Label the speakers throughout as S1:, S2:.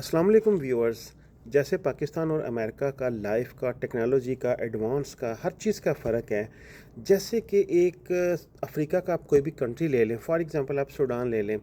S1: अस्सलाम वालेकुम व्यूअर्स। जैसे पाकिस्तान और अमेरिका का लाइफ का, टेक्नोलॉजी का, एडवांस का, हर चीज़ का फ़र्क है। जैसे कि एक अफ्रीका का आप कोई भी कंट्री ले लें, फॉर एग्जांपल आप सूडान ले लें,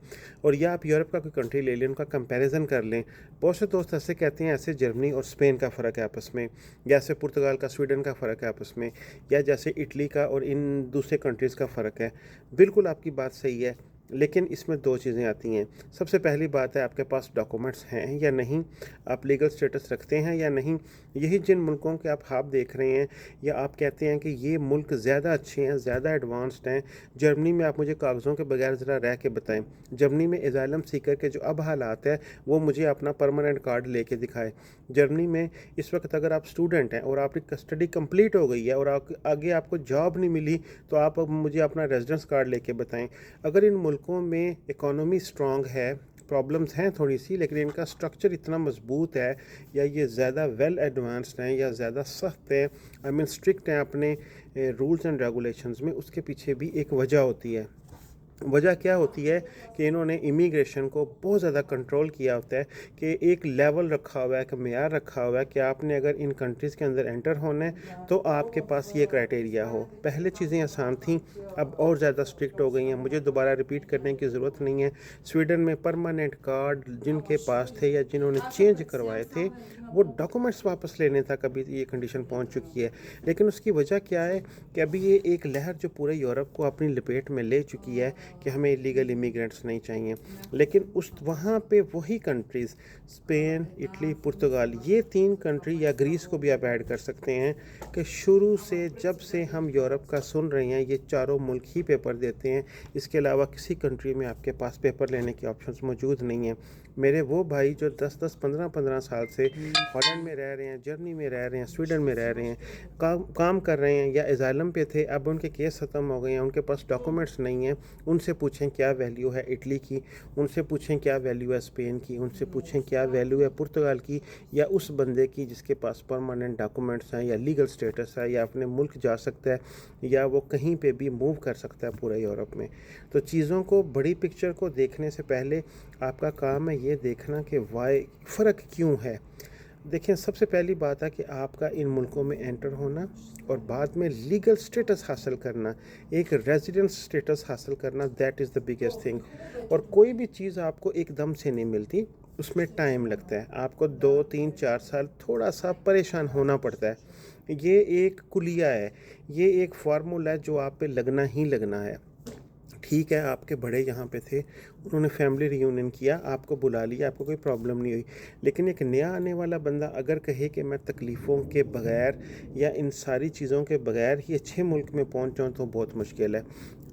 S1: और या आप यूरोप का कोई कंट्री ले लें, उनका कंपैरिजन कर लें। बहुत से दोस्त ऐसे कहते हैं, ऐसे जर्मनी और स्पेन का फ़र्क है आपस में, जैसे पुर्तगाल का, स्वीडन का फ़र्क है आपस में, या जैसे इटली का और इन दूसरे कंट्रीज़ का फ़र्क है। बिल्कुल आपकी बात सही है, लेकिन इसमें दो चीज़ें आती हैं। सबसे पहली बात है, आपके पास डॉक्यूमेंट्स हैं या नहीं, आप लीगल स्टेटस रखते हैं या नहीं। यही जिन मुल्कों के आप ख्वाब देख रहे हैं, या आप कहते हैं कि ये मुल्क ज़्यादा अच्छे हैं, ज़्यादा एडवांस्ड हैं। जर्मनी में आप मुझे कागज़ों के बगैर ज़रा रह के बताएं। जर्मनी में एजाइलम सीकर के जो अब हालात है, वो मुझे अपना परमानेंट कार्ड लेके दिखाए। जर्मनी में इस वक्त अगर आप स्टूडेंट हैं और आपकी स्टडी कंप्लीट हो गई है और आगे आपको जॉब नहीं मिली, तो आप अब मुझे अपना रेजिडेंस कार्ड लेके बताएं। अगर इन मुल्कों में इकोनॉमी स्ट्रॉन्ग है, प्रॉब्लम्स हैं थोड़ी सी, लेकिन इनका स्ट्रक्चर इतना मजबूत है, या ये ज़्यादा वेल एडवांस्ड हैं, या ज़्यादा सख्त हैं, आई मीन स्ट्रिक्ट हैं अपने रूल्स एंड रेगुलेशंस में, उसके पीछे भी एक वजह होती है। वजह क्या होती है कि इन्होंने इमिग्रेशन को बहुत ज़्यादा कंट्रोल किया होता है, कि एक लेवल रखा हुआ है, एक मेयार रखा हुआ है कि आपने अगर इन कंट्रीज़ के अंदर एंटर होना है तो आपके पास ये क्राइटेरिया हो। पहले चीज़ें आसान थीं, अब और ज़्यादा स्ट्रिक्ट हो गई हैं। मुझे दोबारा रिपीट करने की ज़रूरत नहीं है। स्वीडन में परमानेंट कार्ड जिनके पास थे या जिन्होंने चेंज करवाए थे, वो डॉक्यूमेंट्स वापस लेने तक अभी ये कंडीशन पहुंच चुकी है। लेकिन उसकी वजह क्या है कि अभी ये एक लहर जो पूरे यूरोप को अपनी लपेट में ले चुकी है कि हमें इलीगल इमिग्रेंट्स नहीं चाहिए। लेकिन उस वहाँ पे वही कंट्रीज़, स्पेन, इटली, पुर्तगाल, ये तीन कंट्री, या ग्रीस को भी आप ऐड कर सकते हैं, कि शुरू से जब से हम यूरोप का सुन रहे हैं, ये चारों मुल्क ही पेपर देते हैं। इसके अलावा किसी कंट्री में आपके पास पेपर लेने के ऑप्शंस मौजूद नहीं हैं। मेरे वो भाई जो 10-10, 15-15 साल से हॉलैंड में रह रहे हैं, जर्मनी में रह रहे हैं, स्वीडन में रह रहे हैं, काम कर रहे हैं, या एजाइलम पे थे, अब उनके केस ख़त्म हो गए हैं, उनके पास डॉक्यूमेंट्स नहीं हैं, उनसे पूछें क्या वैल्यू है इटली की, उनसे पूछें क्या वैल्यू है स्पेन की, उनसे पूछें क्या वैल्यू है पुर्तगाल की, या उस बंदे की जिसके पास परमानेंट डॉक्यूमेंट्स हैं, या लीगल स्टेटस है, या अपने मुल्क जा सकता है, या वो कहीं पे भी मूव कर सकता है पूरे यूरोप में। तो चीज़ों को, बड़ी पिक्चर को देखने से पहले आपका काम है ये देखना कि वाई फ़र्क क्यों है। देखें, सबसे पहली बात है कि आपका इन मुल्कों में एंटर होना, और बाद में लीगल स्टेटस हासिल करना, एक रेजिडेंस स्टेटस हासिल करना, that is the biggest thing. और कोई भी चीज़ आपको एकदम से नहीं मिलती, उसमें टाइम लगता है। आपको 2-3-4 साल थोड़ा सा परेशान होना पड़ता है। ये एक कुलिया है, ये एक फार्मूला है जो आप पे लगना ही लगना है। ठीक है, आपके बड़े यहाँ पे थे, उन्होंने फैमिली रियूनियन किया, आपको बुला लिया, आपको कोई प्रॉब्लम नहीं हुई। लेकिन एक नया आने वाला बंदा अगर कहे कि मैं तकलीफ़ों के बगैर या इन सारी चीज़ों के बगैर ही अच्छे मुल्क में पहुँच जाऊँ, तो बहुत मुश्किल है।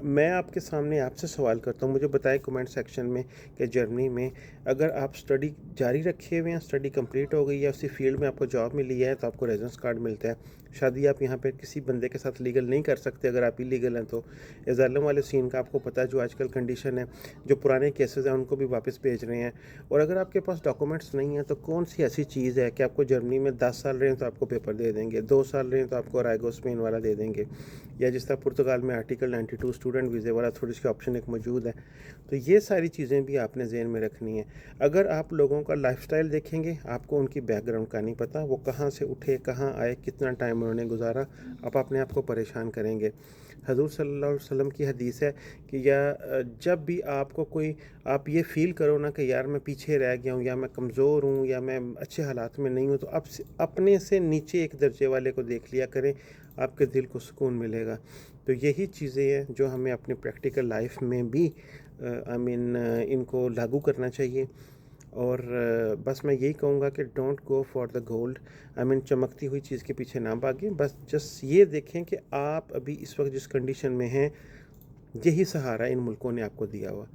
S1: मैं आपके सामने आपसे सवाल करता हूँ, मुझे बताएं कमेंट सेक्शन में कि जर्मनी में अगर आप स्टडी जारी रखे हुए हैं, स्टडी कंप्लीट हो गई है, उसी फील्ड में आपको जॉब मिली है, तो आपको रेजिडेंस कार्ड मिलता है। शादी आप यहाँ पे किसी बंदे के साथ लीगल नहीं कर सकते अगर आप इलीगल हैं तो। एजाइलम वाले सीन का आपको पता है जो आजकल कंडीशन है, जो पुराने केसेस हैं उनको भी वापस भेज रहे हैं। और अगर आपके पास डॉक्यूमेंट्स नहीं हैं, तो कौन सी ऐसी चीज़ है कि आपको जर्मनी में 10 साल रहे हैं तो आपको पेपर दे देंगे, 2 साल रहे हैं तो आपको राइगो स्पेन वाला दे देंगे, या जिस तरह पुर्तगाल में आर्टिकल 92 स्टूडेंट वीज़े वाला थोड़ी सी ऑप्शन एक मौजूद है। तो ये सारी चीज़ें भी आपने ज़हन में रखनी है। अगर आप लोगों का लाइफस्टाइल देखेंगे, आपको उनकी बैकग्राउंड का नहीं पता, वो कहाँ से उठे, कहाँ आए, कितना टाइम उन्होंने गुजारा, आप अपने आप को परेशान करेंगे। हज़ूर सल्लल्लाहु अलैहि वसल्लम की हदीस है कि जब भी आपको कोई, आप ये फ़ील करो ना कि यार मैं पीछे रह गया हूँ, या मैं कमज़ोर हूँ, या मैं अच्छे हालात में नहीं हूँ, तो आप अपने से नीचे एक दर्जे वाले को देख लिया करें, आपके दिल को सुकून मिलेगा। तो यही चीज़ें हैं जो हमें अपनी प्रैक्टिकल लाइफ में भी इनको लागू करना चाहिए। और बस मैं यही कहूँगा कि don't go for the gold, चमकती हुई चीज़ के पीछे ना भागें। बस जस्ट ये देखें कि आप अभी इस वक्त जिस कंडीशन में हैं, यही सहारा इन मुल्कों ने आपको दिया हुआ।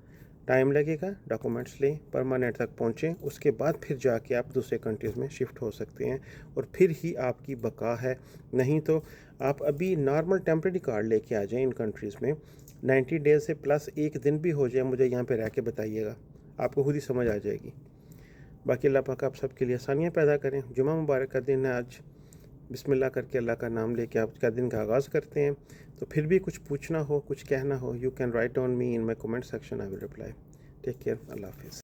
S1: टाइम लगेगा, डॉक्यूमेंट्स लें, परमानेंट तक पहुँचें, उसके बाद फिर जाके आप दूसरे कंट्रीज़ में शिफ्ट हो सकते हैं, और फिर ही आपकी बका है। नहीं तो आप अभी नॉर्मल टेम्परेरी कार्ड लेके आ जाएं इन कंट्रीज़ में, 90 डेज़ से प्लस एक दिन भी हो जाए, मुझे यहाँ पे रह के बताइएगा, आपको खुद ही समझ आ जाएगी। बाकी अल्लाह पाक आप सबके लिए आसानियाँ पैदा करें। जुमा मुबारक का दिन है आज, बिस्मिल्लाह करके अल्लाह का नाम लेके आप का दिन का आगाज़ करते हैं। तो फिर भी कुछ पूछना हो, कुछ कहना हो, you can write on me in my comment section, I will reply. Take care, Allah हाफिज़।